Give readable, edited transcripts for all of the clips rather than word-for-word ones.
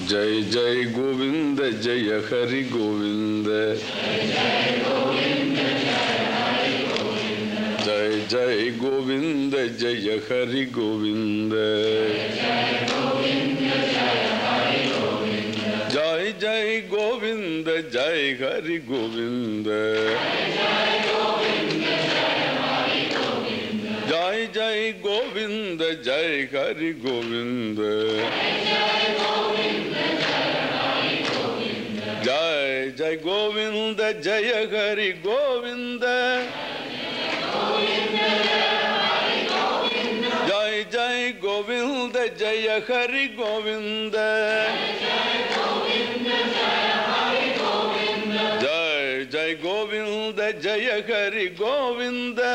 जय जय गोविंद जय हरि गोविंद जय जय गोविंद जय हरि गोविंद जय जय गोविंद जय हरि गोविंद जय जय गोविंद जय हरि गोविंद जय जय गोविंद जय हरि गोविंद जय जय गोविंद जय हरि गोविंद जय जय गोविंद जय हरि गोविंद जय जय गोविंद जय हरि गोविंद जय जय गोविंद जय हरि गोविंद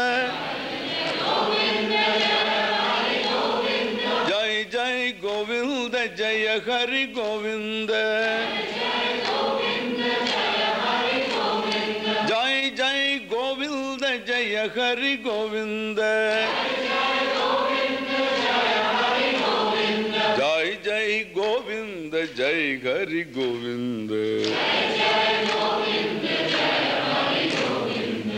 जय जय गोविंद जय हरि गोविंद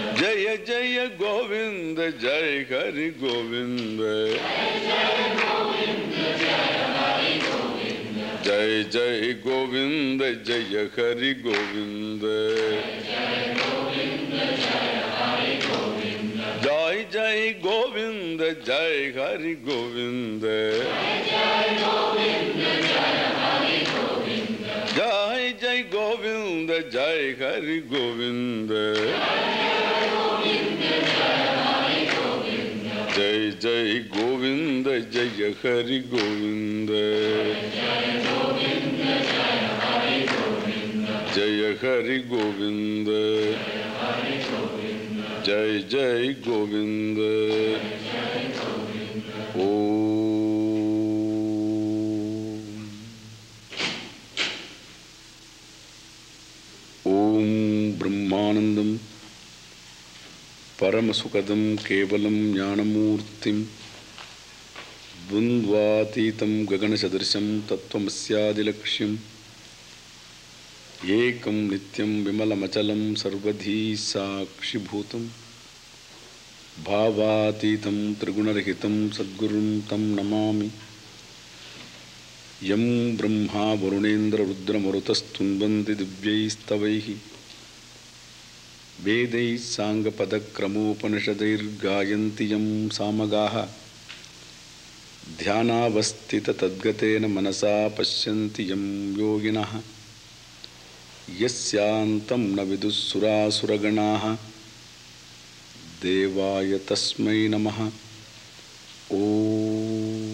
जय जय गोविंद जय हरि गोविंद जय जय गोविंद जय हरि गोविंद जय जय गोविंद जय हरि गोविंद जय जय गोविंद जय हरि गोविंद जय जय गोविंद जय हरि गोविंद जय हरि गोविंद जय जय गोविंद ओम ब्रह्मानंदम परमसुखदं केवलं ज्ञानमूर्तिं द्वन्द्वातीतं गगनसदृशं तत्त्वमस्यादिलक्ष्यम् एकं नित्यं विमलमचलं सर्वधी साक्षिभूतं भावातीतं त्रिगुणरहितं सद्गुरुं तं नमामि यं ब्रह्मा वरुणेन्द्ररुद्रमरुतस्तुन्वन्ति दिव्यैस्तवैः वेदैः साङ्गपदक्रमोपनिषदैर्गायन्ति यं सामगाः ध्यानावस्थिततद्गतेन मनसा पश्यन्ति यं योगिनः यस्यान्तं न विदुःसुरासुरगणाः देवाय तस्मै नमः। ओम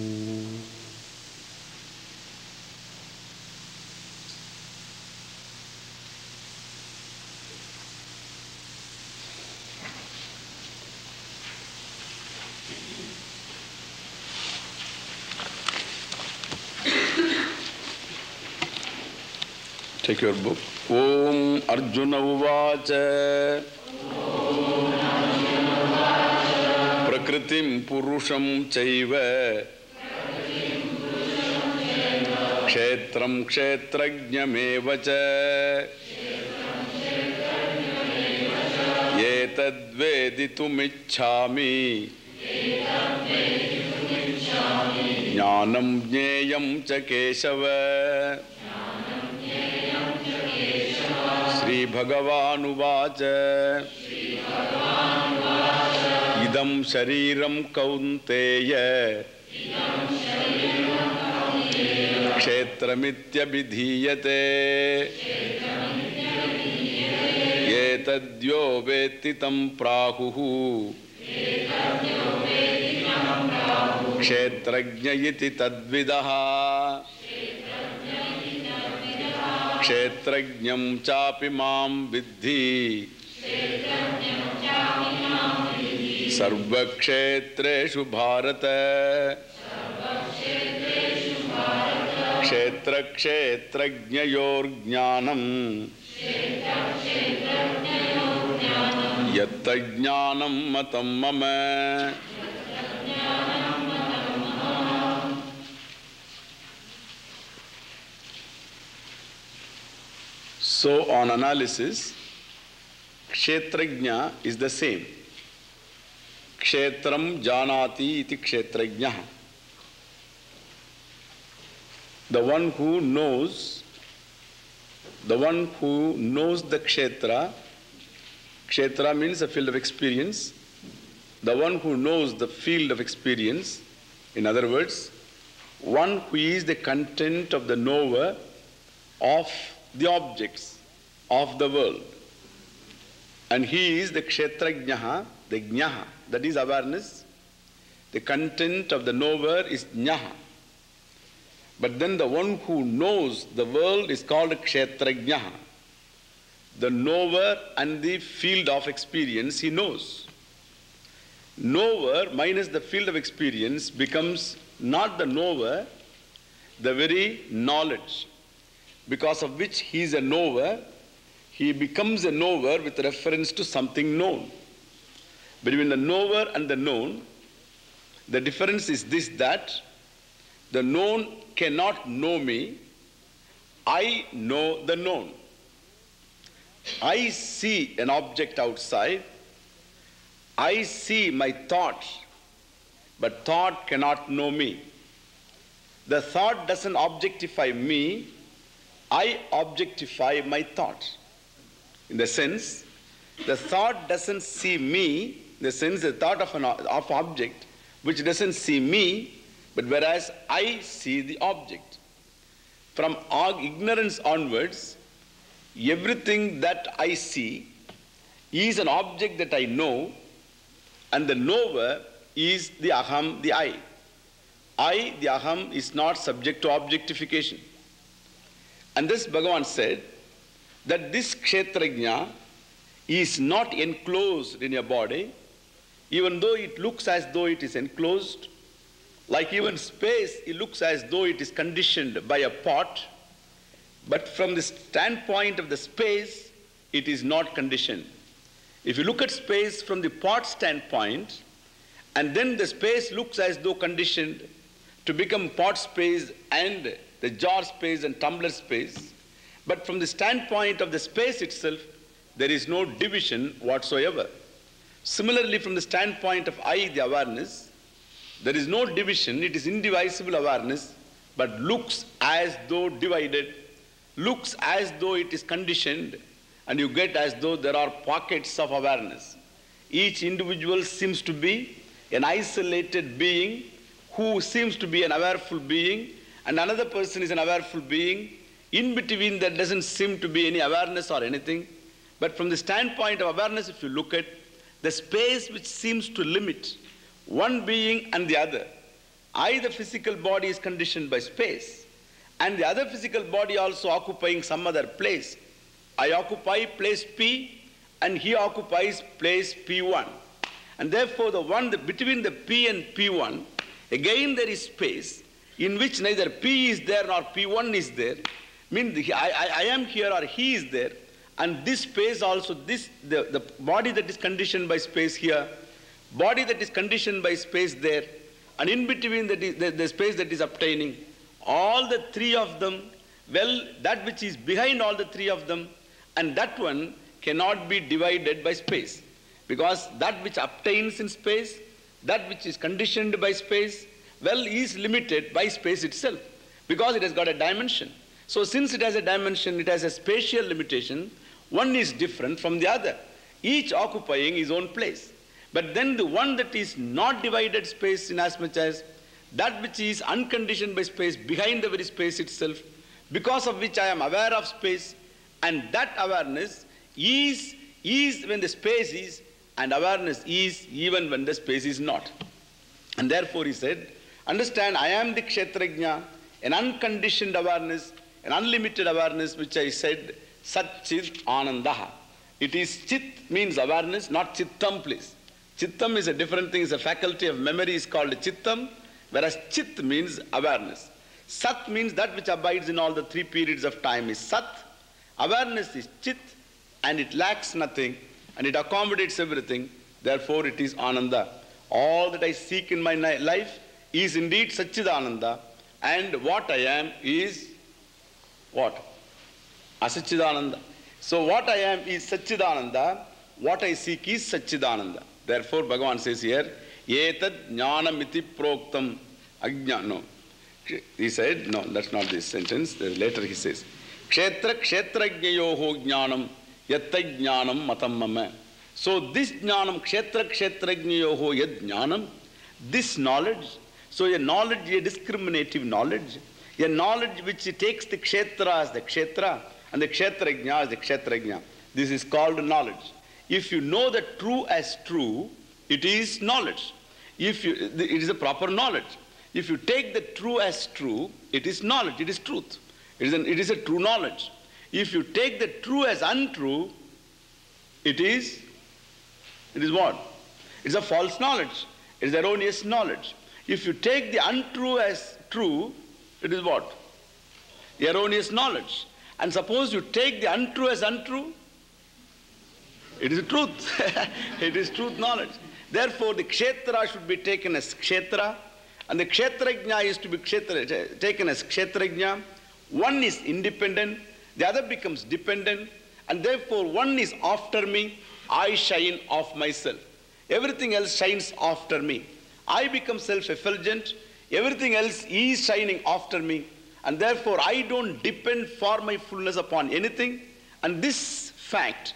Take your book. Om Arjuna Uvacha Prakritim Purusham Chaiva Kshetram Kshetrajnamevacha Yetadveditumicchami Jnanam Jneyam Cha Keshava Shri Bhagavanuvāca Idam Shariram Kaunteya Kshetramithyabhidhiyate Yetadyo vetitam prahuhu Kshetrajñayiti tadvidaha Kshetrajñam chapi mam vidhi Sarva kshetreshu bharata Kshetra kshetrajñayor jnanam Yatta jnanam matam mama So on analysis, Kshetrajna is the same. Kshetram janati iti kshetrajna. The one who knows the kshetra, kshetra means a field of experience. The one who knows the field of experience, in other words, one who is the content of the knower of the objects of the world. And he is the kshetrajnaha, the jnaha, that is awareness. The content of the knower is jnaha. But then the one who knows the world is called kshetrajnaha. The knower and the field of experience he knows. Knower minus the field of experience becomes not the knower, the very knowledge, because of which he is a knower. He becomes a knower with reference to something known. Between the knower and the known, the difference is this, that the known cannot know me, I know the known. I see an object outside, I see my thought, but thought cannot know me. The thought doesn't objectify me, I objectify my thought. In the sense, the thought doesn't see me, in the sense the thought of an object which doesn't see me, but whereas I see the object. From ignorance onwards, everything that I see is an object that I know, and the knower is the aham, the I. I, the aham, is not subject to objectification. And this Bhagavan said that this kshetrajna is not enclosed in your body, even though it looks as though it is enclosed. Like even space, it looks as though it is conditioned by a pot, but from the standpoint of the space, it is not conditioned. If you look at space from the pot standpoint, and then the space looks as though conditioned to become pot space and the jar space and tumbler space, but from the standpoint of the space itself, there is no division whatsoever. Similarly, from the standpoint of I, the awareness, there is no division, it is indivisible awareness, but looks as though divided, looks as though it is conditioned, and you get as though there are pockets of awareness. Each individual seems to be an isolated being who seems to be an awareful being, and another person is an awareful being. In between there doesn't seem to be any awareness or anything. But from the standpoint of awareness, if you look at the space which seems to limit one being and the other, I, the physical body, is conditioned by space, and the other physical body also occupying some other place. I occupy place P, and he occupies place P1. And therefore the one between the P and P1, again there is space in which neither P is there nor P1 is there. Means I am here or he is there. And this space also, the body that is conditioned by space here, body that is conditioned by space there, and in between the space that is obtaining, all the three of them, well, that which is behind all the three of them, and that one cannot be divided by space. Because that which obtains in space, that which is conditioned by space, well, is limited by space itself, because it has got a dimension. So since it has a dimension, it has a spatial limitation, one is different from the other, each occupying his own place. But then the one that is not divided space, in as much as that which is unconditioned by space, behind the very space itself, because of which I am aware of space, and that awareness is when the space is, and awareness is even when the space is not. And therefore he said, understand, I am the kshetrajna, an unconditioned awareness, an unlimited awareness, which I said, Sat Chit Anandaha. It is Chit means awareness, not Chittam, please. Chittam is a different thing, it's a faculty of memory, is called Chittam, whereas Chit means awareness. Sat means that which abides in all the three periods of time is Sat. Awareness is Chit, and it lacks nothing, and it accommodates everything. Therefore it is Ananda. All that I seek in my life is indeed Satchidananda, and what I am is what? Asatchidananda. So what I am is Satchidananda, what I seek is Satchidananda. Therefore Bhagavan says here, Etad jnanamiti proktam ajna. No. He said, no, that's not this sentence. Later he says, Kshetra kshetrajnayoho jnanam yatta jnanam matam mama. So this jnanam, kshetra kshetrajnayoho yad jnanam, this knowledge, so a knowledge, a discriminative knowledge, a knowledge which takes the kshetra as the kshetra and the kshetrajna as the kshetrajna. This is called knowledge. If you know the true as true, it is knowledge. It is a proper knowledge. If you take the true as true, it is knowledge, it is truth. It is a true knowledge. If you take the true as untrue, it is what? It is a false knowledge. It is erroneous knowledge. If you take the untrue as true, it is what? Erroneous knowledge. And suppose you take the untrue as untrue, it is truth. It is truth knowledge. Therefore, the kshetra should be taken as kshetra, and the kshetrajna is to be taken as kshetrajna. One is independent, the other becomes dependent, and therefore one is after me, I shine off myself. Everything else shines after me. I become self-effulgent, everything else is shining after me, and therefore I don't depend for my fullness upon anything. And this fact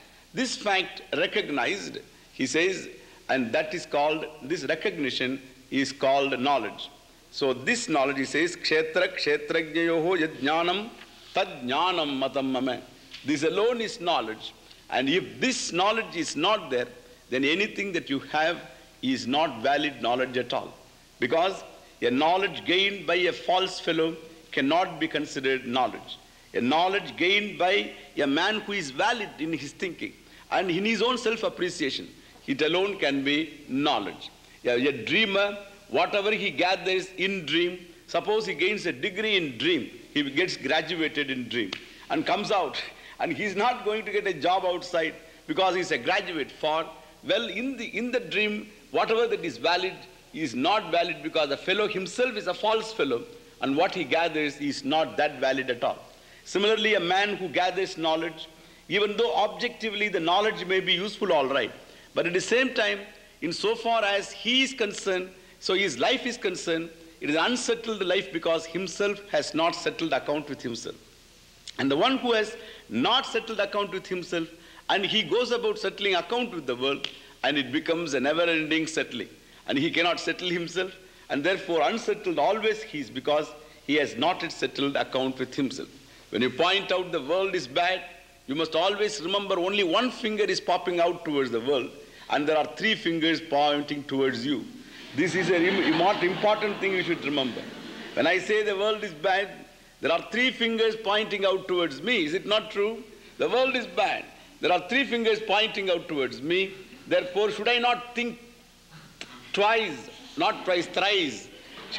recognized, he says, and that is called, this recognition is called knowledge. So this knowledge, he says, kshetra kshetrajnayoho yajnanam tad jnanam matam mama. This alone is knowledge. And if this knowledge is not there, then anything that you have is not valid knowledge at all. Because a knowledge gained by a false fellow cannot be considered knowledge. A knowledge gained by a man who is valid in his thinking and in his own self-appreciation, it alone can be knowledge. A dreamer, whatever he gathers in dream, suppose he gains a degree in dream, he gets graduated in dream and comes out, and he's not going to get a job outside because he's a graduate for, well, in the dream, whatever that is valid is not valid because the fellow himself is a false fellow, and what he gathers is not that valid at all. Similarly, a man who gathers knowledge, even though objectively the knowledge may be useful, all right, but at the same time, insofar as he is concerned, so his life is concerned, it is unsettled life because himself has not settled account with himself. And the one who has not settled account with himself, and he goes about settling account with the world, and it becomes a never-ending settling. And he cannot settle himself, and therefore unsettled always he is because he has not yet settled account with himself. When you point out the world is bad, you must always remember only one finger is popping out towards the world, and there are three fingers pointing towards you. This is a important thing you should remember. When I say the world is bad, there are three fingers pointing out towards me. Is it not true? The world is bad. There are three fingers pointing out towards me. Therefore, should I not think twice, not twice, thrice?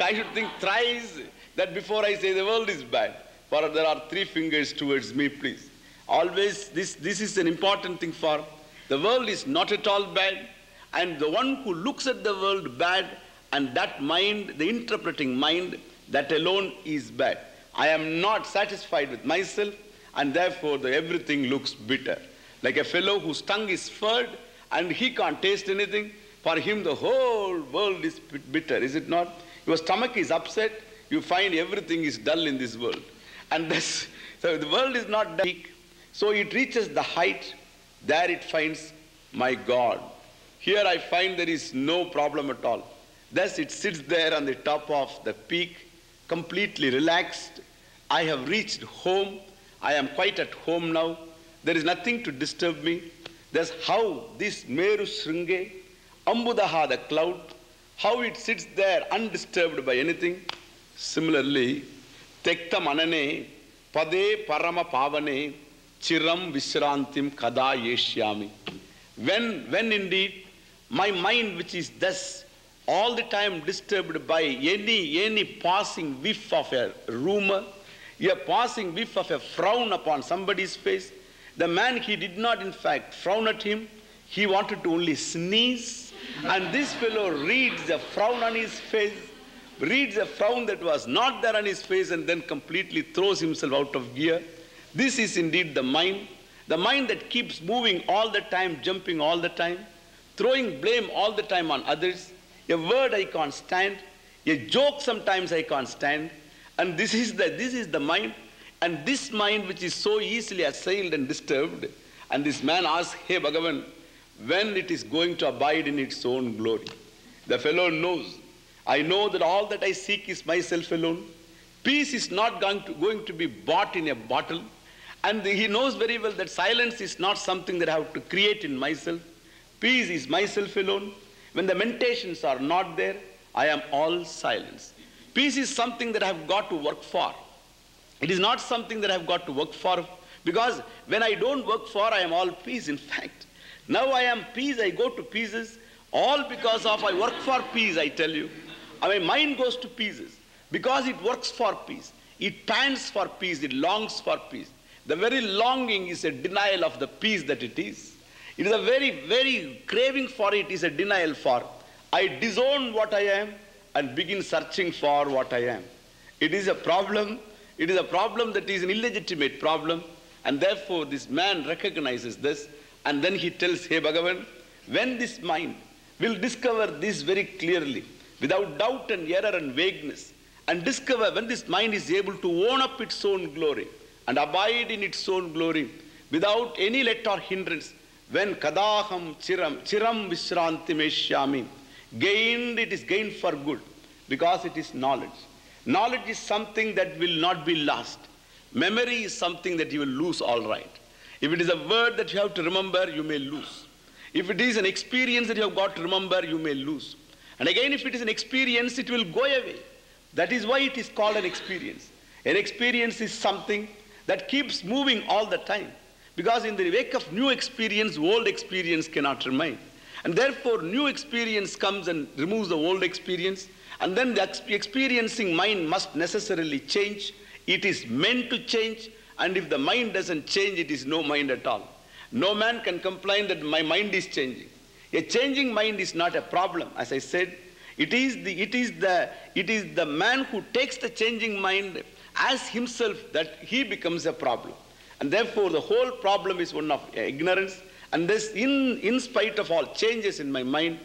I should think thrice that before I say the world is bad. For there are three fingers towards me, please. Always, this is an important thing for. The world is not at all bad. And the one who looks at the world bad, and that mind, the interpreting mind, that alone is bad. I am not satisfied with myself, and therefore everything looks bitter. Like a fellow whose tongue is furred and he can't taste anything, for him the whole world is bitter, is it not? Your stomach is upset, you find everything is dull in this world. And thus, so the world is not dull. So it reaches the height, there it finds my God. Here I find there is no problem at all. Thus it sits there on the top of the peak, completely relaxed. I have reached home. I am quite at home now. There is nothing to disturb me. That's how this Meru Sringe, Ambudaha, the cloud, how it sits there undisturbed by anything. Similarly, Tekta Manane, Pade Parama Pavane, Chiram Visrantim Kada Yeshyami. When indeed my mind, which is thus all the time disturbed by any passing whiff of a rumor, a passing whiff of a frown upon somebody's face, the man, he did not in fact frown at him, he wanted to only sneeze, and this fellow reads a frown on his face, reads a frown that was not there on his face, and then completely throws himself out of gear. This is indeed the mind, The mind that keeps moving all the time, jumping all the time, throwing blame all the time on others. A word I can't stand, a joke sometimes I can't stand. And this is the mind. And this mind which is so easily assailed and disturbed. And this man asks, hey Bhagavan, when it is going to abide in its own glory? The fellow knows. I know that all that I seek is myself alone. Peace is not going to be bought in a bottle. And he knows very well that silence is not something that I have to create in myself. Peace is myself alone. When the meditations are not there, I am all silence. Peace is something that I have got to work for. It is not something that I have got to work for, because when I don't work for, I am all peace. In fact, now I am peace, I go to pieces, all because of I work for peace, I tell you. My mind goes to pieces because it works for peace. It pants for peace, it longs for peace. The very longing is a denial of the peace that it is. It is a very, very craving for it is a denial for. I disown what I am and begin searching for what I am. It is a problem. It is a problem that is an illegitimate problem. And therefore this man recognizes this. And then he tells, hey Bhagavan, when this mind will discover this very clearly, without doubt and error and vagueness, and discover when this mind is able to own up its own glory and abide in its own glory without any let or hindrance, when kadaham chiram vishranti meshyami, gained, it is gained for good, because it is knowledge. Knowledge is something that will not be lost. Memory is something that you will lose all right. If it is a word that you have to remember, you may lose. If it is an experience that you have got to remember, you may lose. And again, if it is an experience, it will go away. That is why it is called an experience. An experience is something that keeps moving all the time. Because in the wake of new experience, old experience cannot remain. And therefore, new experience comes and removes the old experience. And then the experiencing mind must necessarily change. It is meant to change. And if the mind doesn't change, it is no mind at all. No man can complain that my mind is changing. A changing mind is not a problem. As I said, it is the man who takes the changing mind as himself that he becomes a problem. And therefore, the whole problem is one of ignorance. And this, in spite of all changes in my mind,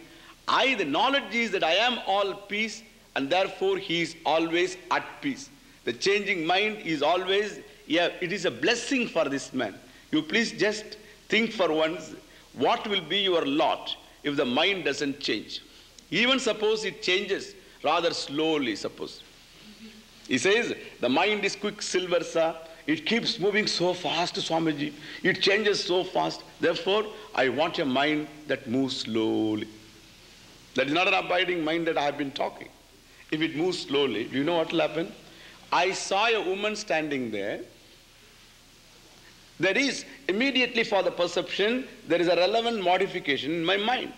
the knowledge is that I am all peace, and therefore he is always at peace. The changing mind is always, it is a blessing for this man. You please just think for once, what will be your lot if the mind doesn't change? Even suppose it changes rather slowly, suppose. He says, the mind is quicksilver, sir. It keeps moving so fast, Swamiji. It changes so fast. Therefore, I want a mind that moves slowly. That is not an abiding mind that I have been talking. If it moves slowly, do you know what will happen? I saw a woman standing there. There is, immediately for the perception, there is a relevant modification in my mind.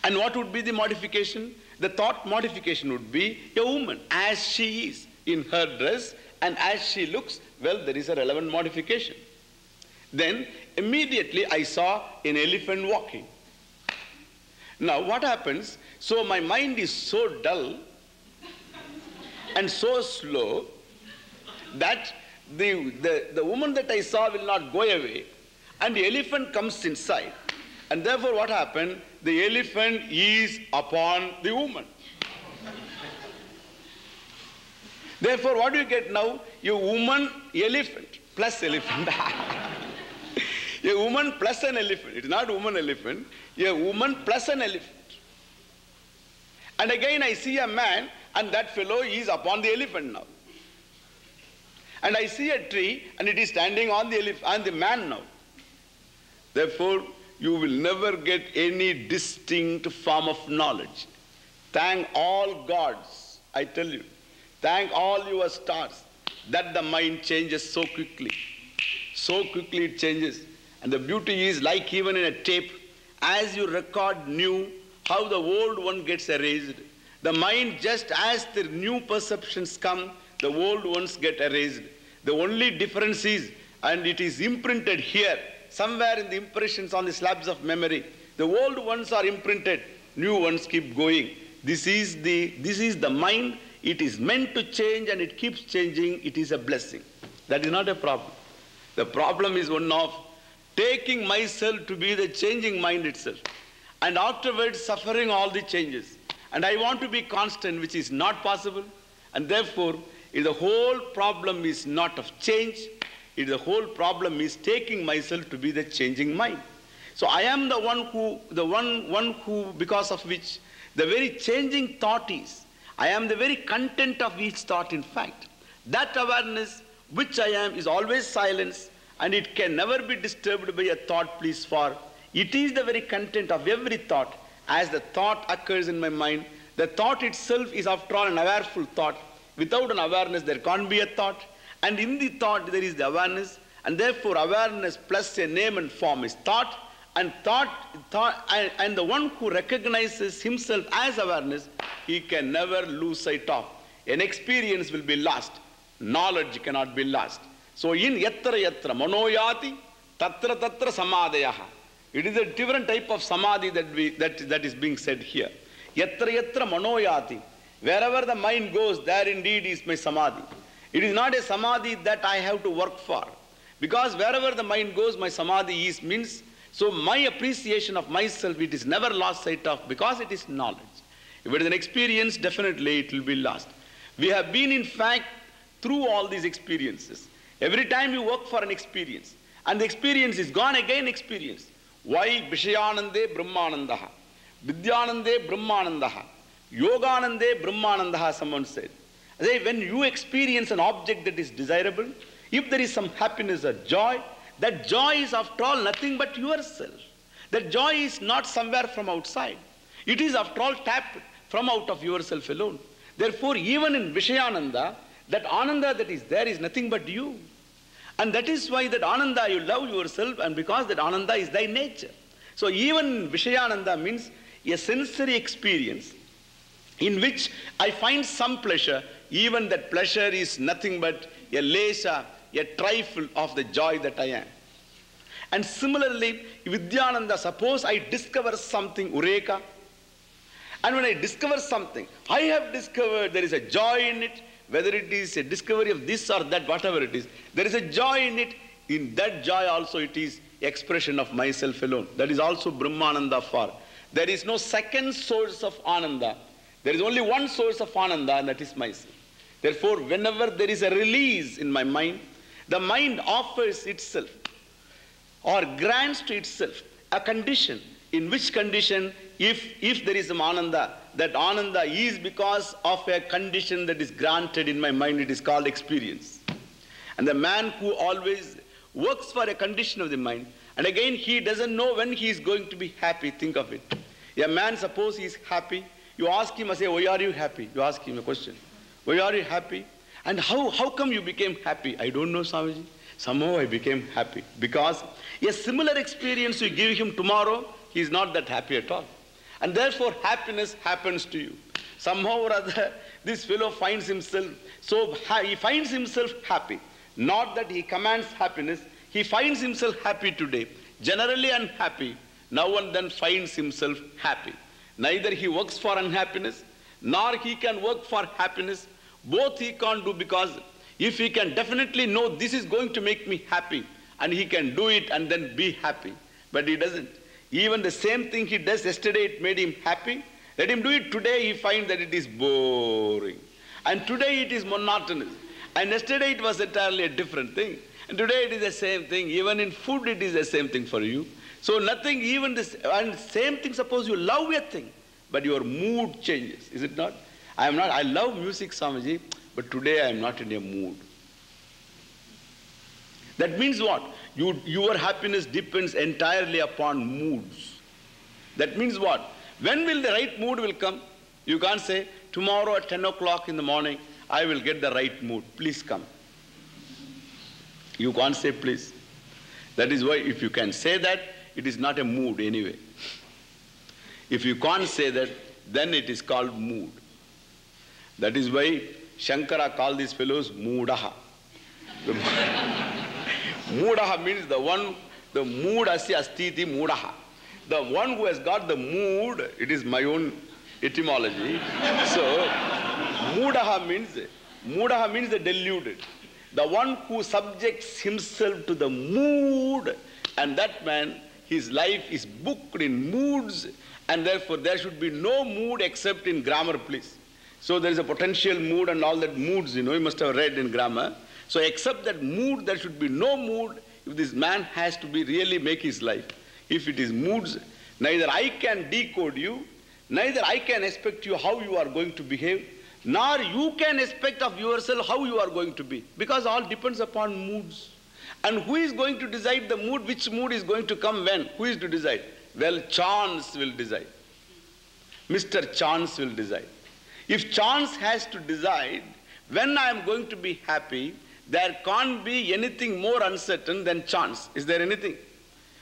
And what would be the modification? The thought modification would be a woman as she is in her dress and as she looks, well, there is a relevant modification. Then immediately I saw an elephant walking. Now what happens? So my mind is so dull and so slow that the woman that I saw will not go away, and the elephant comes inside. And therefore what happened? The elephant is upon the woman. Therefore what do you get now? A woman, elephant, plus elephant. A woman plus an elephant. It is not woman elephant. A woman plus an elephant. And again I see a man, and that fellow is upon the elephant now. And I see a tree, and it is standing on the elephant and the man now. Therefore, you will never get any distinct form of knowledge. Thank all gods, I tell you. Thank all your stars that the mind changes so quickly. So quickly it changes. And the beauty is, like even in a tape, as you record new, how the old one gets erased. The mind, just as the new perceptions come, the old ones get erased. The only difference is, and it is imprinted here, somewhere in the impressions on the slabs of memory, the old ones are imprinted, new ones keep going. This is the mind. It is meant to change and it keeps changing. It is a blessing. That is not a problem. The problem is one of taking myself to be the changing mind itself, and afterwards suffering all the changes. And I want to be constant, which is not possible. And therefore, the whole problem is not of change. The whole problem is taking myself to be the changing mind. So I am the one who, because of which the very changing thought is. I am the very content of each thought, in fact. That awareness which I am is always silence, and it can never be disturbed by a thought, please, for it is the very content of every thought. As the thought occurs in my mind, the thought itself is after all an awareful thought. Without an awareness, there can't be a thought. And in the thought, there is the awareness. And therefore, awareness plus a name and form is thought. And and the one who recognizes himself as awareness, he can never lose sight of. An experience will be lost. Knowledge cannot be lost. So in yatra yatra manoyati tatra tatra samadhayaha. It is a different type of samadhi that is being said here. Yatra yatra manoyati. Wherever the mind goes, there indeed is my samadhi. It is not a samadhi that I have to work for. Because wherever the mind goes, my samadhi is means. So my appreciation of myself, it is never lost sight of, because it is knowledge. If it is an experience, definitely it will be lost. We have been, in fact, through all these experiences. Every time you work for an experience, and the experience is gone again experience. Why? Vishayanande Brahmanandaha. Vidyanande Brahmanandaha. Yoganande Brahmanandaha, someone said. When you experience an object that is desirable, if there is some happiness or joy, that joy is after all nothing but yourself. That joy is not somewhere from outside. It is after all tapped from out of yourself alone. Therefore, even in Vishayananda, that Ananda that is there is nothing but you. And that is why that Ananda, you love yourself, and because that Ananda is thy nature. So even Vishayananda means a sensory experience in which I find some pleasure. Even that pleasure is nothing but a lesha, a trifle of the joy that I am. And similarly, Vidyananda, suppose I discover something, Ureka, and when I discover something, I have discovered there is a joy in it, whether it is a discovery of this or that, whatever it is, there is a joy in it. In that joy also it is expression of myself alone. That is also Brahmananda for. There is no second source of Ananda. There is only one source of Ananda, and that is myself. Therefore, whenever there is a release in my mind, the mind offers itself or grants to itself a condition, in which condition, if there is some Ananda, that Ananda is because of a condition that is granted in my mind. It is called experience. And the man who always works for a condition of the mind, and again he doesn't know when he is going to be happy, think of it. A man, suppose he is happy, you ask him, I say, why are you happy? You ask him a question. Why are you happy? And how come you became happy? I don't know, Swamiji. Somehow I became happy. Because a similar experience you give him tomorrow, he is not that happy at all. And therefore happiness happens to you. Somehow or other, this fellow finds himself, so he finds himself happy. Not that he commands happiness, he finds himself happy today. Generally unhappy, now and then finds himself happy. Neither he works for unhappiness, nor he can work for happiness. Both he can't do, because if he can definitely know this is going to make me happy, and he can do it and then be happy, but he doesn't. Even the same thing he does yesterday, it made him happy. Let him do it today, he finds that it is boring. And today it is monotonous. And yesterday it was entirely a different thing. And today it is the same thing. Even in food it is the same thing for you. So nothing, even this, and same thing, suppose you love a thing, but your mood changes, is it not? I love music, Swamiji, but today I am not in a mood. That means what? Your happiness depends entirely upon moods. That means what? When will the right mood will come? You can't say, tomorrow at 10 o'clock in the morning, I will get the right mood. Please come. You can't say please. That is why if you can say that, it is not a mood anyway. If you can't say that, then it is called mood. That is why Shankara called these fellows moodaha. Moodaha means the one, the mood asya astiti moodaha. The one who has got the mood, it is my own etymology. So, moodaha means the deluded. The one who subjects himself to the mood, and that man, his life is booked in moods, and therefore there should be no mood except in grammar, please. So there is a potential mood and all that moods, you must have read in grammar. So except that mood, there should be no mood if this man has to be really make his life. If it is moods, neither I can decode you, neither I can expect you how you are going to behave, nor you can expect of yourself how you are going to be, because all depends upon moods. And who is going to decide the mood? Which mood is going to come when? Who is to decide? Well, chance will decide. Mr. Chance will decide. If chance has to decide when I am going to be happy, there can't be anything more uncertain than chance. Is there anything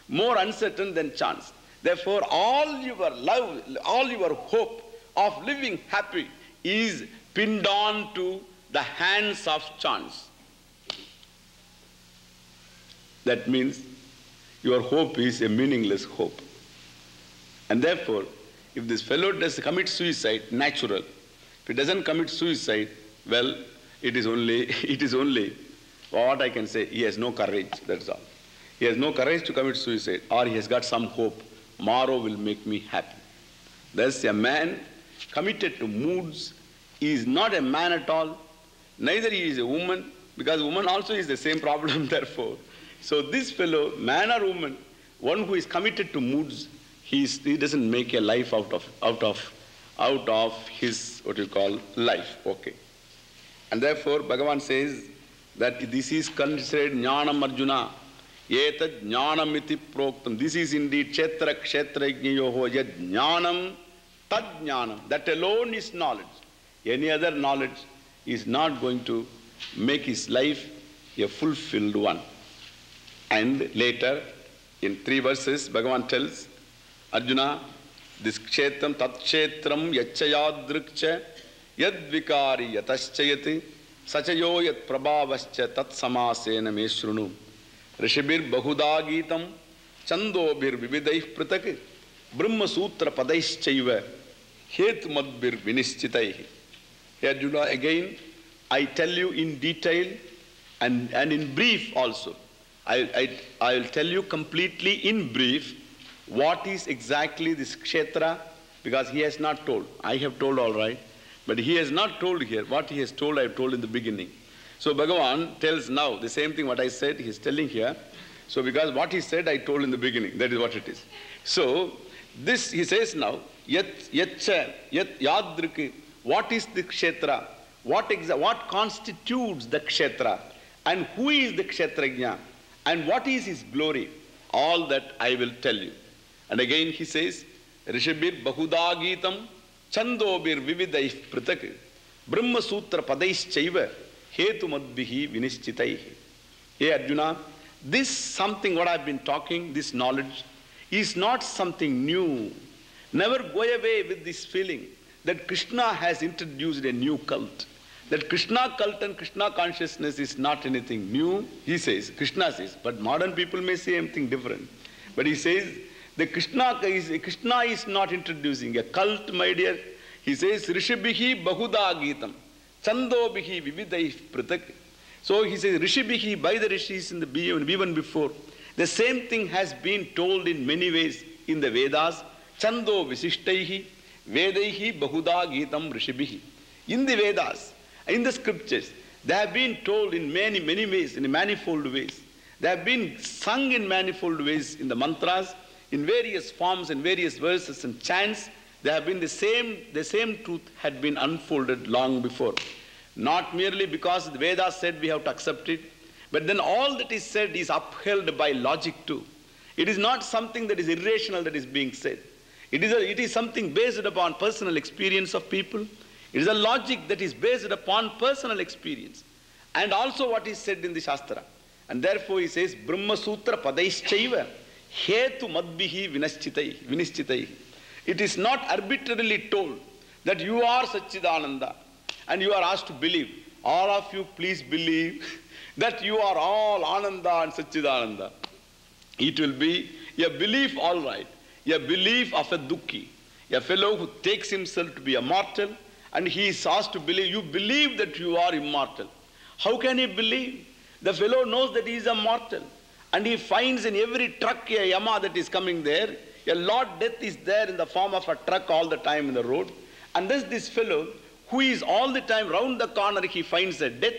more uncertain than chance? Therefore, all your love, all your hope of living happy is pinned on to the hands of chance. That means your hope is a meaningless hope. And therefore, if this fellow does commit suicide, natural. If he doesn't commit suicide, well, it is only, what I can say, he has no courage, that's all. He has no courage to commit suicide, or he has got some hope, tomorrow will make me happy. Thus a man committed to moods is not a man at all, neither he is a woman, because woman also is the same problem therefore. So this fellow, man or woman, one who is committed to moods, he doesn't make a life out of his, what you call, life. Okay. And therefore Bhagavan says that this is considered jnanam Arjuna, etad jnanam iti proktam. This is indeed kshetra kshetrajnayoho yad jnanam tad jnanam. That alone is knowledge. Any other knowledge is not going to make his life a fulfilled one. And later, in 3 verses, Bhagavan tells Arjuna, this kshetram tat kshetram yachayadrikcha yad vikari yataschayati sachayo yat prabhavascha tat samasena me shrunu rishibir bahuda gitam chandobir vividaih pratak brahma sutra padaischaiva hetumadbir vinischitaihi. Arjuna, again, I tell you in detail and in brief also. I will tell you completely in brief what is exactly this kshetra, because he has not told. I have told all right, but he has not told here. What he has told, I have told in the beginning. So Bhagavan tells now the same thing what I said, he is telling here. So because what he said, I told in the beginning. That is what it is. So this he says now, yat yadrik, what is the kshetra? What constitutes the kshetra? And who is the kshetrajna? And what is his glory? All that I will tell you. And again he says, Rishabir bahudagitam chandobir vividaih pratak brahma sutra padaischaiva hetumadbihi vinischitaihi. Hey Arjuna, this something what I have been talking, this knowledge, is not something new. Never go away with this feeling that Krishna has introduced a new cult. That Krishna cult and Krishna consciousness is not anything new, he says, Krishna says, but modern people may say anything different. But he says, the Krishna is not introducing a cult, my dear. He says, Rishabhihi bahuda gitam, chandobihi vividaih pratak. So he says, Rishabhihi, by the rishis in the even before. The same thing has been told in many ways in the Vedas. Chando visishtaihi, vedaihi bahuda gitam rishabhihi. In the Vedas, in the scriptures, they have been told in many ways, in manifold ways. They have been sung in manifold ways in the mantras, in various forms and various verses and chants. They have been the same truth had been unfolded long before. Not merely because the Vedas said we have to accept it, but then all that is said is upheld by logic too. It is not something that is irrational that is being said. It is something based upon personal experience of people. It is a logic that is based upon personal experience. And also what is said in the Shastra. And therefore he says, Brahma Sutra Padaischaiva Hetu Madbihi Vinischitaihi. It is not arbitrarily told that you are Satchidananda and you are asked to believe. All of you please believe that you are all Ananda and Satchidananda. It will be a belief, all right, a belief of a Dukhi, a fellow who takes himself to be a mortal, and he is asked to believe, you believe that you are immortal. How can he believe? The fellow knows that he is a mortal. And he finds in every truck a Yama that is coming there. A Lord Death is there in the form of a truck all the time in the road. And thus this fellow, who is all the time round the corner, he finds a death.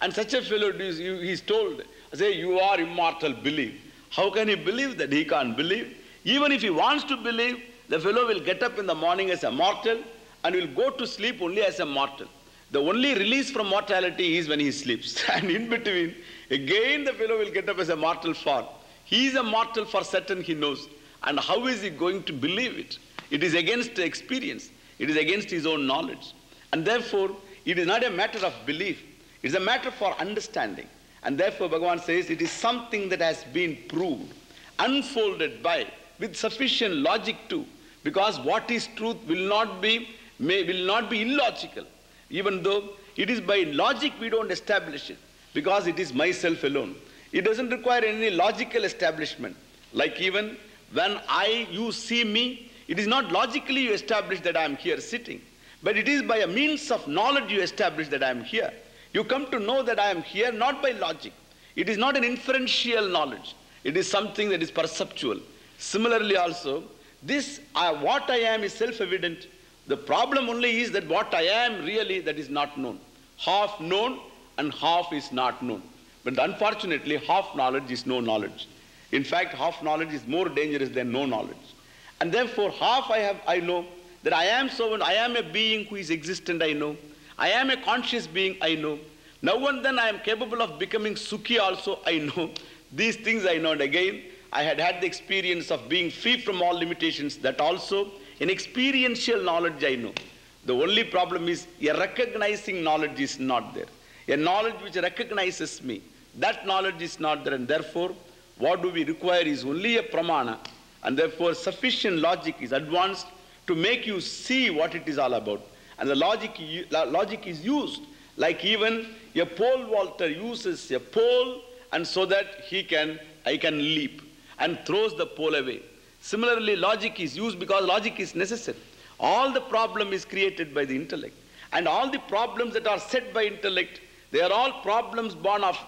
And such a fellow, he is told, say, you are immortal, believe. How can he believe that? He can't believe. Even if he wants to believe, the fellow will get up in the morning as a mortal and will go to sleep only as a mortal. The only release from mortality is when he sleeps. And in between, again the fellow will get up as a mortal form. He is a mortal for certain, he knows. And how is he going to believe it? It is against experience. It is against his own knowledge. And therefore, it is not a matter of belief. It is a matter for understanding. And therefore, Bhagavan says, it is something that has been proved, unfolded by, with sufficient logic too. Because what is truth will not be illogical. Even though it is by logic we don't establish it. Because it is myself alone. It doesn't require any logical establishment. Like even when you see me, it is not logically you establish that I am here sitting. But it is by a means of knowledge you establish that I am here. You come to know that I am here not by logic. It is not an inferential knowledge. It is something that is perceptual. Similarly also, what I am is self-evident. The problem only is that what I am really, that is not known. Half known and half is not known. But unfortunately, half knowledge is no knowledge. In fact, half knowledge is more dangerous than no knowledge. And therefore, half I know that I am someone, I am a being who is existent, I know. I am a conscious being, I know. Now and then I am capable of becoming Sukhi also, I know. These things I know. And again, I had the experience of being free from all limitations. That also, an experiential knowledge I know. The only problem is a recognizing knowledge is not there. A knowledge which recognizes me. That knowledge is not there. And therefore, what do we require is only a pramana. And therefore, sufficient logic is advanced to make you see what it is all about. And the logic is used, like even a pole vaulter uses a pole and so that I can leap and throws the pole away. Similarly, logic is used because logic is necessary. All the problem is created by the intellect. And all the problems that are set by intellect, they are all problems born of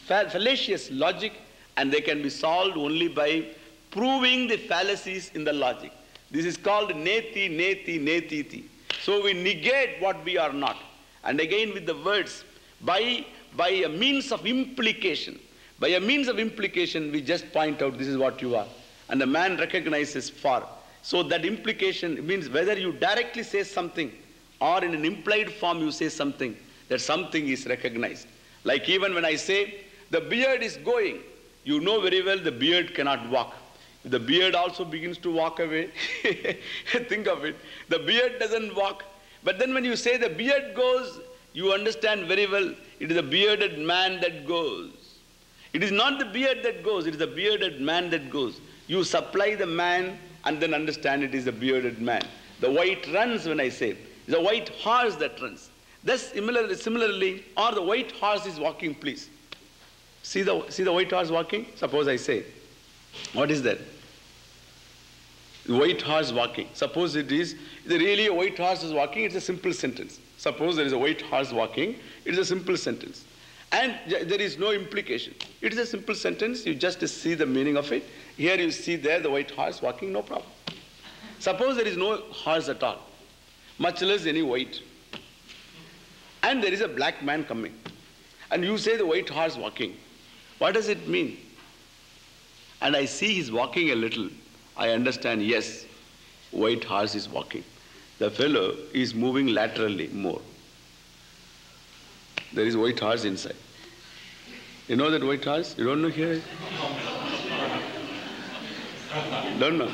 fallacious logic, and they can be solved only by proving the fallacies in the logic. This is called neti, neti, netiti. So we negate what we are not. And again with the words, by a means of implication. By a means of implication, we just point out this is what you are. And the man recognizes far. So that implication means whether you directly say something or in an implied form you say something, that something is recognized. Like even when I say, the beard is going, you know very well the beard cannot walk. The beard also begins to walk away. Think of it. The beard doesn't walk. But then when you say the beard goes, you understand very well it is the bearded man that goes. It is not the beard that goes, it is the bearded man that goes. You supply the man and then understand it is the bearded man. The white runs when I say, it's a white horse that runs. Thus similarly, or the white horse is walking, please. See the white horse walking? Suppose I say, what is that? The white horse walking. Suppose it is really a white horse is walking, it's a simple sentence. Suppose there is a white horse walking, it is a simple sentence. And there is no implication. It is a simple sentence, you just see the meaning of it. Here you see there the white horse walking, no problem. Suppose there is no horse at all, much less any white. And there is a black man coming. And you say the white horse walking. What does it mean? And I see he's walking a little. I understand, yes, white horse is walking. The fellow is moving laterally more. There is white horse inside. You know that white horse? You don't know here? Don't know?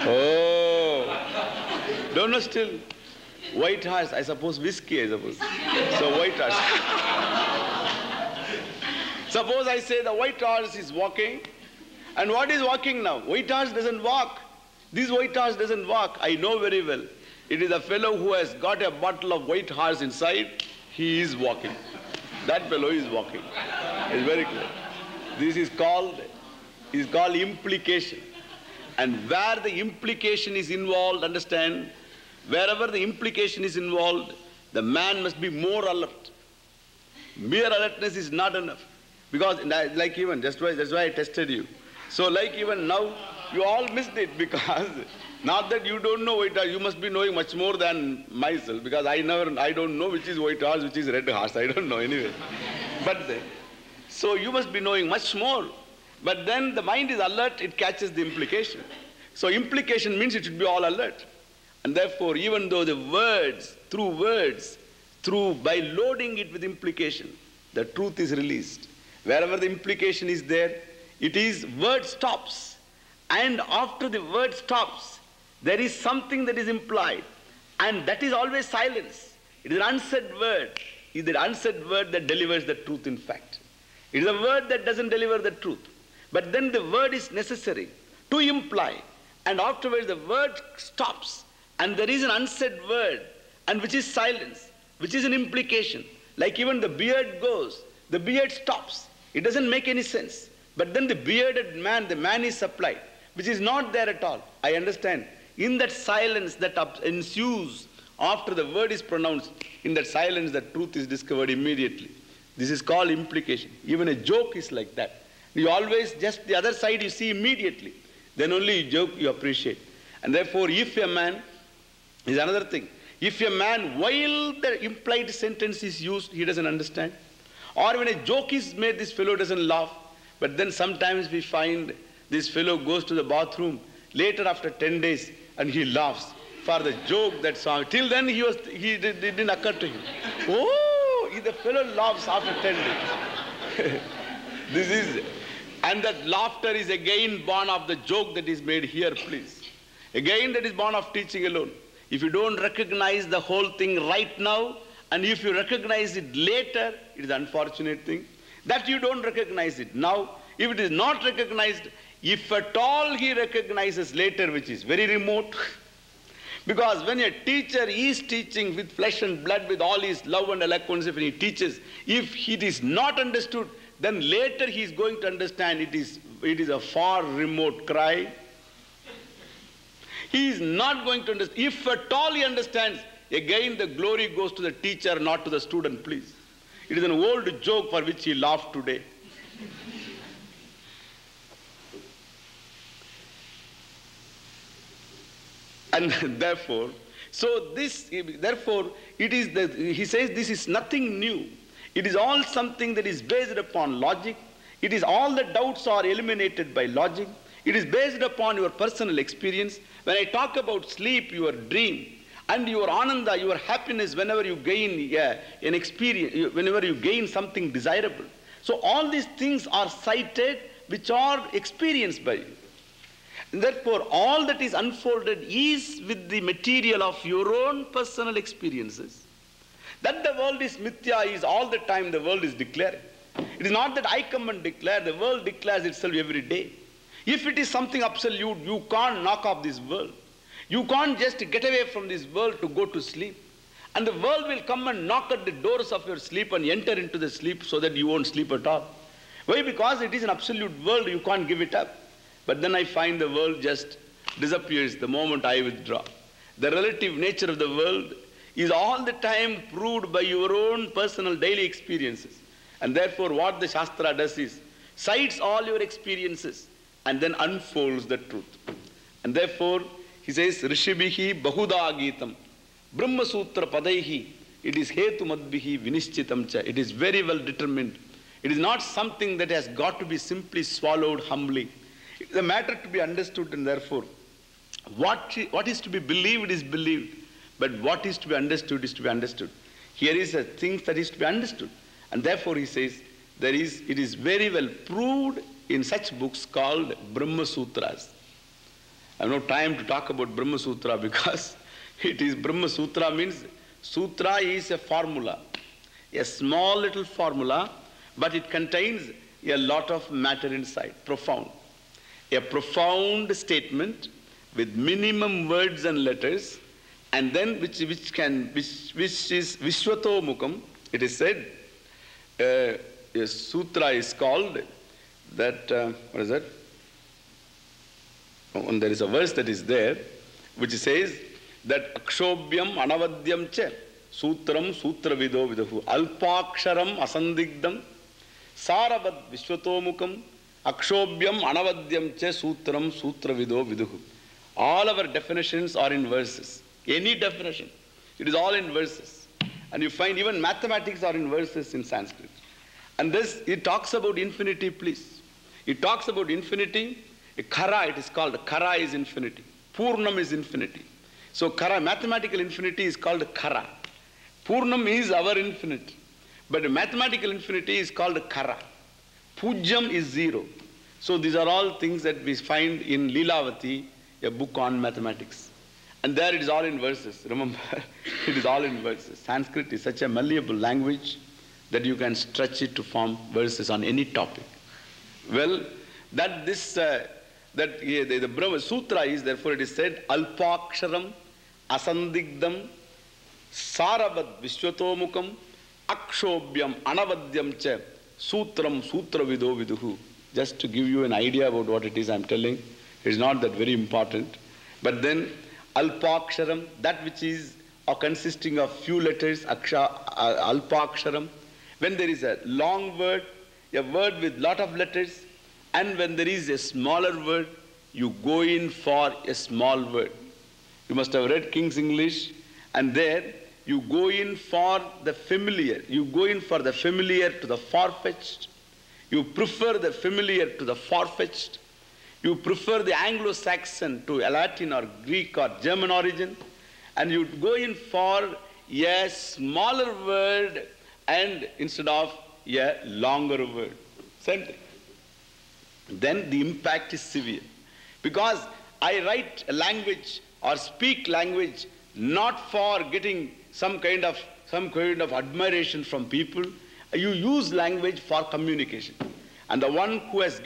Oh, don't know still? White horse, I suppose whiskey, I suppose. So white horse. Suppose I say the white horse is walking, and what is walking now? White horse doesn't walk. This white horse doesn't walk. I know very well. It is a fellow who has got a bottle of white horse inside. He is walking. That fellow is walking. It's very clear. This is called implication. And where the implication is involved, understand, wherever the implication is involved, the man must be more alert. Mere alertness is not enough. Because like even, that's why I tested you. So like even now, you all missed it because not that you don't know white horse, you must be knowing much more than myself because I don't know which is white horse, which is red horse. I don't know anyway. But then, so you must be knowing much more. But then the mind is alert, it catches the implication. So implication means it should be all alert. And therefore, even though the words, by loading it with implication, the truth is released. Wherever the implication is there, it is word stops. And after the word stops, there is something that is implied. And that is always silence. It is an unsaid word. It is the unsaid word that delivers the truth in fact. It is a word that doesn't deliver the truth. But then the word is necessary to imply. And afterwards the word stops. And there is an unsaid word, and which is silence, which is an implication. Like even the beard goes, the beard stops. It doesn't make any sense. But then the bearded man, the man is supplied, which is not there at all. I understand. In that silence that ensues after the word is pronounced, in that silence the truth is discovered immediately. This is called implication. Even a joke is like that. You always, just the other side you see immediately. Then only you joke, you appreciate. And therefore, if a man, is another thing. If a man, while the implied sentence is used, he doesn't understand. Or when a joke is made, this fellow doesn't laugh. But then sometimes we find this fellow goes to the bathroom later after 10 days and he laughs for the joke that Swami. Till then it didn't occur to him. Oh, the fellow laughs after 10 days. And that laughter is again born of the joke that is made here, please. Again, that is born of teaching alone. If you don't recognize the whole thing right now, and if you recognize it later, it is an unfortunate thing that you don't recognize it now. If it is not recognized, if at all he recognizes later, which is very remote, because when a teacher is teaching with flesh and blood, with all his love and eloquence, if he teaches, if it is not understood, then later he is going to understand it is a far remote cry. He is not going to understand. If at all he understands, again the glory goes to the teacher, not to the student, please. It is an old joke for which he laughed today. And therefore, it is he says this is nothing new. It is all something that is based upon logic. It is all the doubts are eliminated by logic. It is based upon your personal experience. When I talk about sleep, your dream, and your ananda, your happiness whenever you gain an experience, whenever you gain something desirable. So all these things are cited which are experienced by you. And therefore, all that is unfolded is with the material of your own personal experiences. That the world is mithya is all the time the world is declaring. It is not that I come and declare, the world declares itself every day. If it is something absolute, you can't knock off this world. You can't just get away from this world to go to sleep. And the world will come and knock at the doors of your sleep and enter into the sleep so that you won't sleep at all. Why? Because it is an absolute world, you can't give it up. But then I find the world just disappears the moment I withdraw. The relative nature of the world is all the time proved by your own personal daily experiences. And therefore what the Shastra does is, cites all your experiences and then unfolds the truth. And therefore, he says, Rishibhihi Bahuda Gitam, Brahma Sutra Padaihi, it is Hetu Madbihi Vinishchitam Cha. It is very well determined. It is not something that has got to be simply swallowed humbly. It is a matter to be understood, and therefore, what is to be believed is believed, but what is to be understood is to be understood. Here is a thing that is to be understood. And therefore, he says, it is very well proved in such books called Brahma Sutras. I have no time to talk about Brahma Sutra because it is Brahma Sutra means Sutra is a formula, a small little formula, but it contains a lot of matter inside, profound. A profound statement with minimum words and letters, and then which is Vishwato Mukam. It is said, a sutra is called that, what is that? And there is a verse that is there which says that Akshobhyam Anavadyam Cha Sutram Sutravido Viduhu. Alpaksharam Asandigdam Saravad Vishwatomukam Akshobhyam Anavadyam Che Sutram Sutravido Viduhu. All our definitions are in verses. Any definition. It is all in verses. And you find even mathematics are in verses in Sanskrit. And this, it talks about infinity, please. It talks about infinity. A Kara, it is called. Kara is infinity. Purnam is infinity. So Kara, mathematical infinity is called Kara. Purnam is our infinity. But mathematical infinity is called Kara. Pujyam is zero. So these are all things that we find in Leelavati, a book on mathematics. And there it is all in verses. Remember, it is all in verses. Sanskrit is such a malleable language that you can stretch it to form verses on any topic. Well, that this, the Brahma Sutra is, therefore it is said, Alpaksharam, Asandigdam, Saravad Vishwatomukam, Akshobhyam, Anavadyam Cha, Sutram, Sutravido Viduhu. Just to give you an idea about what it is I am telling. It is not that very important. But then, Alpaksharam, that which is consisting of few letters, Alpaksharam. When there is a long word, a word with lot of letters, and when there is a smaller word, you go in for a small word. You must have read King's English, and there you go in for the familiar. You go in for the familiar to the far-fetched. You prefer the familiar to the far-fetched. You prefer the Anglo-Saxon to a Latin or Greek or German origin, and you go in for a smaller word and instead of a longer word. Same thing. Then the impact is severe. Because I write a language or speak language not for getting some kind of admiration from people. You use language for communication. And the one who is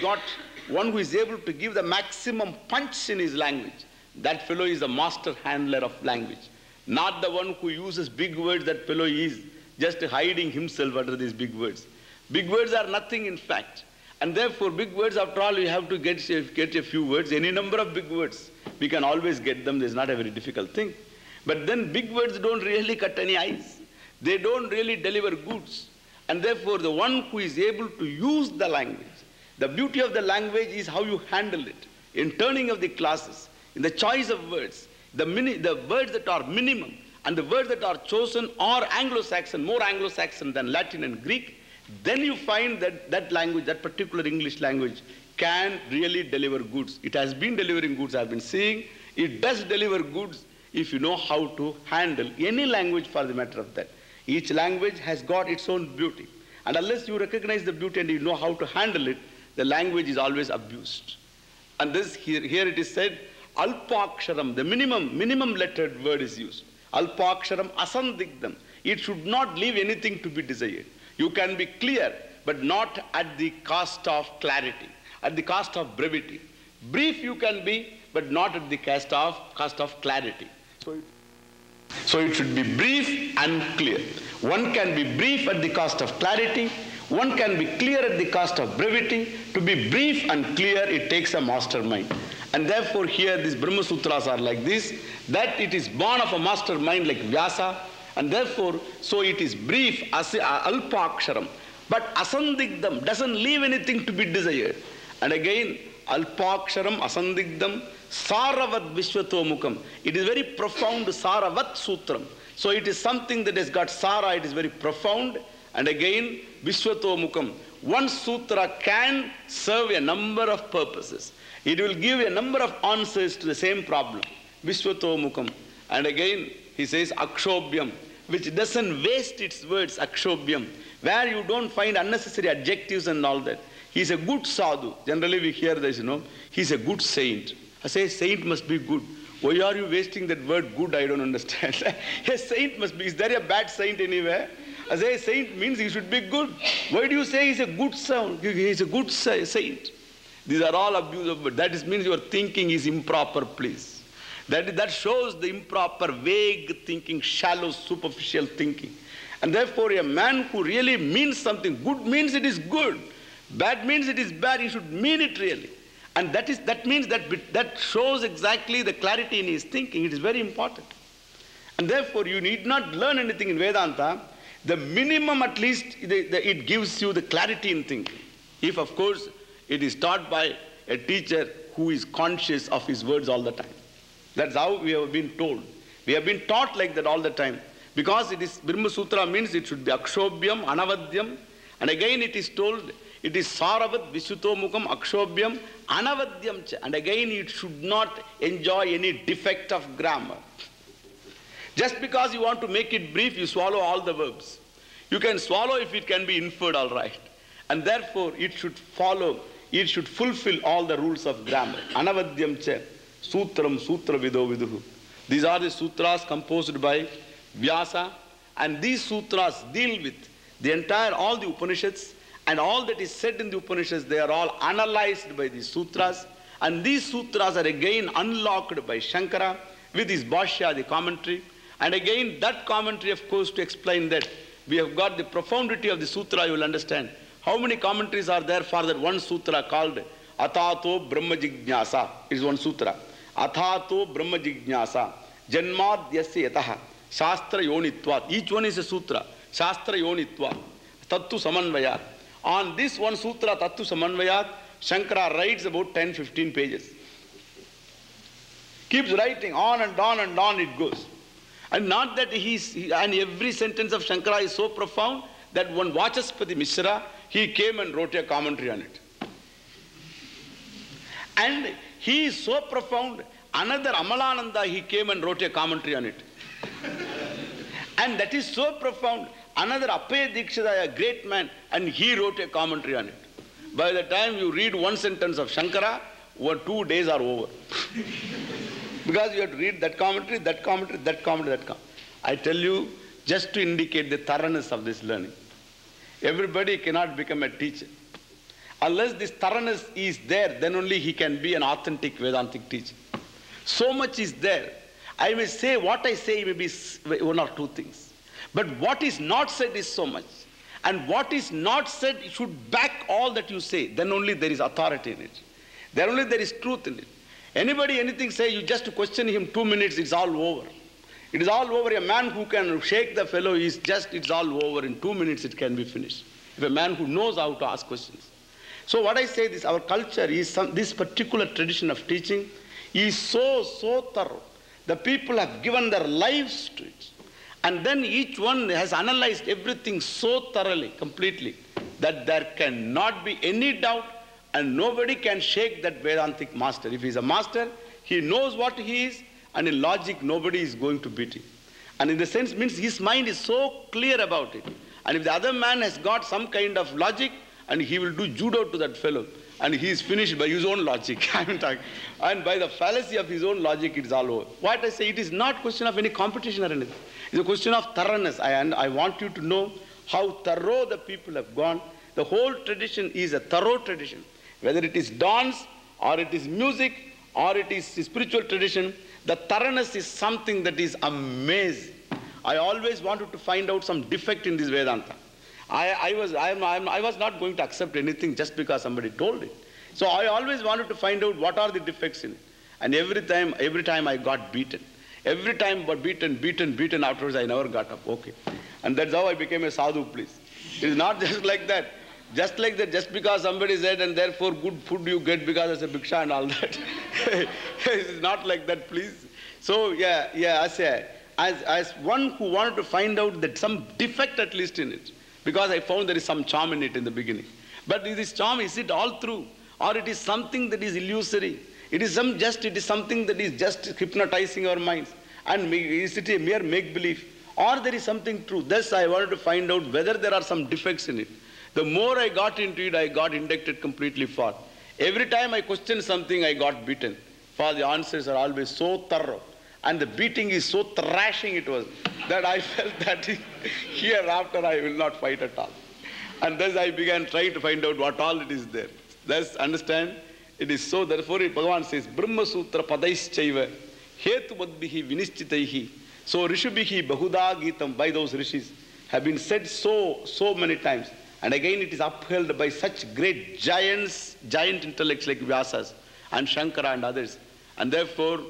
able to give the maximum punch in his language, that fellow is the master handler of language. Not the one who uses big words. That fellow is just hiding himself under these big words. Big words are nothing in fact. And therefore big words, after all, you have to get a few words. Any number of big words, we can always get them. There's not a very difficult thing. But then big words don't really cut any ice. They don't really deliver goods. And therefore the one who is able to use the language, the beauty of the language is how you handle it. In turning of the classes, in the choice of words, the words that are minimum and the words that are chosen are Anglo-Saxon, more Anglo-Saxon than Latin and Greek, then you find that that language, that particular English language, can really deliver goods. It has been delivering goods, I've been seeing. It does deliver goods if you know how to handle any language for the matter of that. Each language has got its own beauty. And unless you recognize the beauty and you know how to handle it, the language is always abused. And this here it is said, Alpaksharam, the minimum lettered word is used. Alpaksharam asandigdam. It should not leave anything to be desired. You can be clear, but not at the cost of clarity, at the cost of brevity. Brief you can be, but not at the cost of clarity. So it should be brief and clear. One can be brief at the cost of clarity. One can be clear at the cost of brevity. To be brief and clear, it takes a mastermind. And therefore here these Brahma Sutras are like this, that it is born of a mastermind like Vyasa, and therefore, so it is brief, alpaksharam, but asandigdam, doesn't leave anything to be desired. And again, alpaksharam, asandigdam, saravat vishwatomukam. It is very profound, saravat sutram. So it is something that has got sara, it is very profound. And again, vishwatomukam. One sutra can serve a number of purposes. It will give a number of answers to the same problem. Vishwatomukam. And again, he says akshobhyam, which doesn't waste its words, akshobhyam, where you don't find unnecessary adjectives and all that. He is a good sadhu. Generally we hear this, he is a good saint. I say saint must be good. Why are you wasting that word good? I don't understand. A saint must be. Is there a bad saint anywhere? I say saint means he should be good. Why do you say he's a good sound? He is a good saint. These are all abuse of words. That means your thinking is improper, please. That shows the improper, vague thinking, shallow, superficial thinking. And therefore a man who really means something, good means it is good. Bad means it is bad. He should mean it really. And that means that shows exactly the clarity in his thinking. It is very important. And therefore, you need not learn anything in Vedanta. The minimum, at least, it gives you the clarity in thinking. If, of course, it is taught by a teacher who is conscious of his words all the time. That's how we have been told. We have been taught like that all the time. Because it is, Brahma Sutra means it should be akshobhyam, anavadyam. And again it is told, it is saravat visutomukam akshobhyam, anavadyam cha. And again it should not enjoy any defect of grammar. Just because you want to make it brief, you swallow all the verbs. You can swallow if it can be inferred, all right. And therefore, it should follow, it should fulfill all the rules of grammar. Anavadyam cha, sutram, sutra vido viduhu. These are the sutras composed by Vyasa, and these sutras deal with the entire, all the Upanishads, and all that is said in the Upanishads, they are all analyzed by these sutras, and these sutras are again unlocked by Shankara with his Bhashya, the commentary. And again, that commentary, of course, to explain that, we have got the profundity of the sutra, you will understand. How many commentaries are there for that one sutra called Atato Brahma Jignasa? Is one sutra. Atato Brahma Jignasa. Janmad Yasya Yataha. Shastra Yonitvat. Each one is a sutra. Shastra Yonitvat. Tattu Samanvayat. On this one sutra, Tattu Samanvayat, Shankara writes about 10-15 pages. Keeps writing on and on and on it goes. And not that and every sentence of Shankara is so profound that one Vachaspati Mishra, he came and wrote a commentary on it. And he is so profound, another Amalananda, he came and wrote a commentary on it. And that is so profound, another Appaya Dikshita, a great man, and he wrote a commentary on it. By the time you read one sentence of Shankara, 2 days are over. Because you have to read that commentary, that commentary, that commentary, that commentary. I tell you, just to indicate the thoroughness of this learning. Everybody cannot become a teacher. Unless this thoroughness is there, then only he can be an authentic Vedantic teacher. So much is there. I may say, what I say may be 1 or 2 things. But what is not said is so much. And what is not said should back all that you say. Then only there is authority in it. Then only there is truth in it. Anybody, anything say, you just question him 2 minutes, it's all over. It is all over. A man who can shake the fellow, it's all over. In 2 minutes it can be finished. If a man who knows how to ask questions. So what I say is, our culture is, this particular tradition of teaching is so thorough. The people have given their lives to it. And then each one has analyzed everything so thoroughly, completely, that there cannot be any doubt. And nobody can shake that Vedantic master. If he is a master, he knows what he is, and in logic, nobody is going to beat him. And in the sense means his mind is so clear about it. And if the other man has got some kind of logic, and he will do judo to that fellow, and he is finished by his own logic. And by the fallacy of his own logic, it is all over. What I say, it is not a question of any competition or anything. It's a question of thoroughness. And I want you to know how thorough the people have gone. The whole tradition is a thorough tradition. Whether it is dance, or it is music, or it is spiritual tradition, the thoroughness is something that is amazing. I always wanted to find out some defect in this Vedanta. I was not going to accept anything just because somebody told it. So I always wanted to find out what are the defects in it. And every time I got beaten. Every time but beaten, afterwards I never got up. Okay. And that's how I became a sadhu, please. It is not just like that. Just like that, just because somebody said, and therefore good food you get because it's a bhiksha and all that. It's not like that, please. So, as one who wanted to find out that some defect at least in it, because I found there is some charm in it in the beginning. But this charm, is it all true? Or it is something that is illusory? It is something that is just hypnotizing our minds. And is it a mere make-believe? Or there is something true? Thus I wanted to find out whether there are some defects in it. The more I got into it, I got inducted completely for. Every time I questioned something, I got beaten. For the answers are always so thorough. And the beating is so thrashing it was, that I felt that hereafter I will not fight at all. And thus I began trying to find out what all it is there. Thus, understand, it is so. Therefore, Bhagavan says, Brahma Sutra Padaischaiva Hetu Madbihi Vinishchitaihi. So Rishubhihi Bahuda Gitam, by those rishis, have been said so many times. And again it is upheld by such great giant intellects like Vyasas and Shankara and others. And therefore,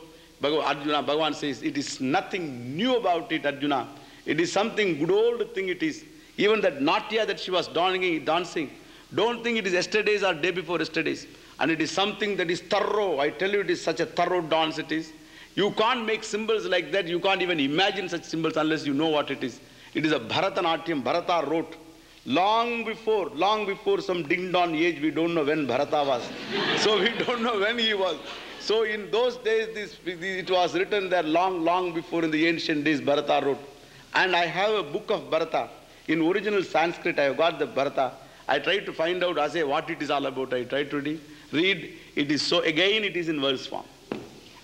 Arjuna, Bhagavan says, it is nothing new about it, Arjuna. It is something good old thing it is. Even that Natya that she was dancing, don't think it is yesterday's or day before yesterday's. And it is something that is thorough. I tell you, it is such a thorough dance it is. You can't make symbols like that. You can't even imagine such symbols unless you know what it is. It is a Bharatanatyam. Bharata wrote. Long before some ding-dong age, we don't know when Bharata was. So we don't know when he was. So in those days, it was written there long before in the ancient days, Bharata wrote. And I have a book of Bharata. In original Sanskrit, I have got the Bharata. I tried to find out, I say, what it is all about. I tried to read. It is so, again, it is in verse form.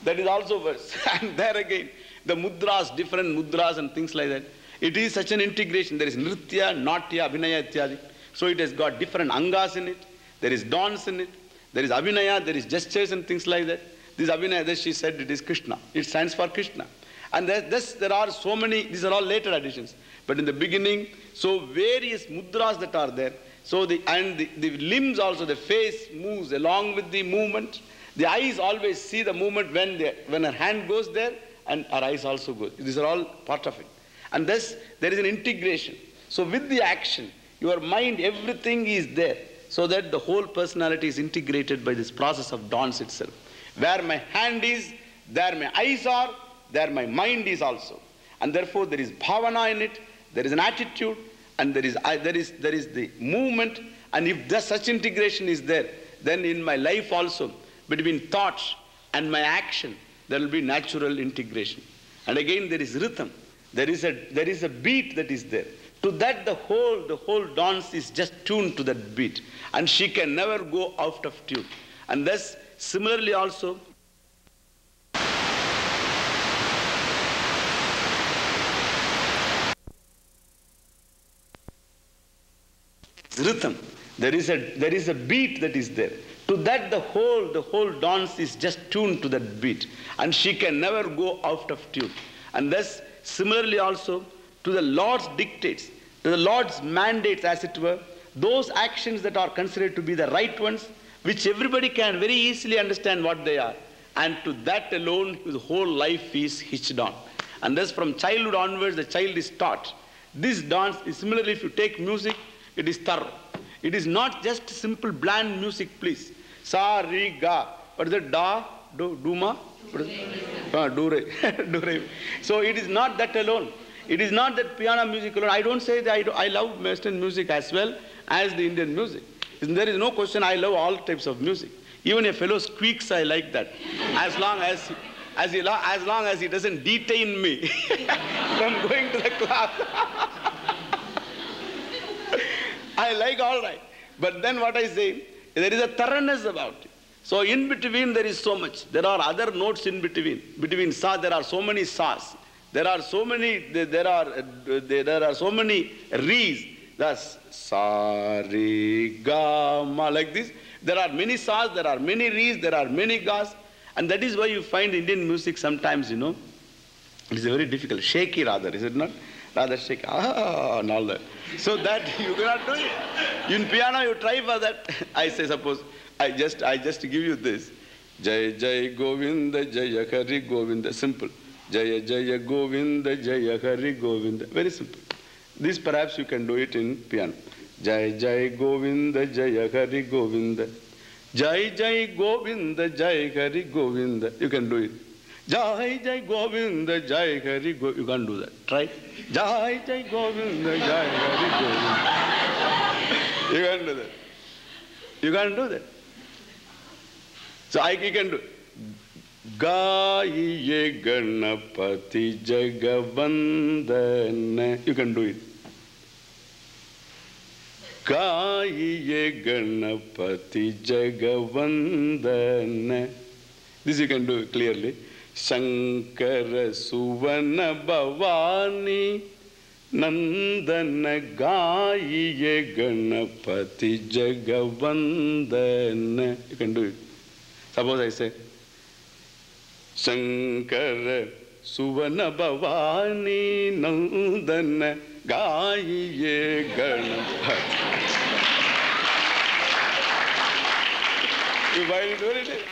That is also verse. And there again, the mudras, different mudras and things like that. It is such an integration. There is nritya, natya, abhinaya, ityadi. So it has got different angas in it. There is dance in it. There is abhinaya, there is gestures and things like that. This abhinaya, this she said, it is Krishna. It stands for Krishna. And there are so many, these are all later additions. But in the beginning, so various mudras that are there. So the limbs also, the face moves along with the movement. The eyes always see the movement when her hand goes there, and her eyes also go. These are all part of it. And thus, there is an integration. So with the action, your mind, everything is there, so that the whole personality is integrated by this process of dance itself. Where my hand is, there my eyes are, there my mind is also. And therefore, there is bhavana in it, there is an attitude, and there is the movement. And if such integration is there, then in my life also, between thoughts and my action, there will be natural integration. And again, there is rhythm. There is a beat that is there. To that, the whole dance is just tuned to that beat. And she can never go out of tune. And thus, similarly also, rhythm. There is a beat that is there. To that, the whole dance is just tuned to that beat. And she can never go out of tune. And thus, similarly also, to the Lord's dictates, to the Lord's mandates, as it were, those actions that are considered to be the right ones, which everybody can very easily understand what they are. And to that alone, his whole life is hitched on. And thus, from childhood onwards, the child is taught. This dance is similarly, if you take music, it is thorough. It is not just simple bland music, please. Sa, re, ga. What is it? Da, do, ma? Do, re. Do, re. So it is not that alone. It is not that piano music alone. I don't say that I love Western music as well as the Indian music. There is no question. I love all types of music. Even a fellow squeaks, I like that. As long as he doesn't detain me from going to the class. I like all right. But then what I say, there is a thoroughness about it. So in between there is so much. There are other notes in between. Between sa, there are so many sas. There are so many re's. Thus, sa, re, ga, ma, like this. There are many sas, there are many re's, there are many gas. And that is why you find Indian music sometimes, it is very difficult. Shaky rather, is it not? Rather shaky. And all that. So that you cannot do it. In piano you try for that. I say, suppose, I just give you this. Jai Jai Govinda Jaya Hari Govinda. Simple. Jaya Jaya Govinda Jaya Hari Govinda. Very simple. This perhaps you can do it in piano. Jai Jai Govinda Jaya Hari Govinda. Jai Jai Govinda Jai Hari Govinda. You can do it. Jai Jai Govinda Jai Hari Govinda. You can't do that. Try. Jai Jai Govinda Jai Hari Govinda. You can't do that. You can't do that. So you can do it. Gaiye Ganapati Jagavandana. You can do it. Gaiye Ganapati Jagavandana. This you can do clearly. Shankara Suvana Bhavani Nandana Gaiye Ganapati Jagavandana. You can do it. Suppose I say Shankara Suvana Bhavani Nandana Gaiye Ganapati. You find it very difficult.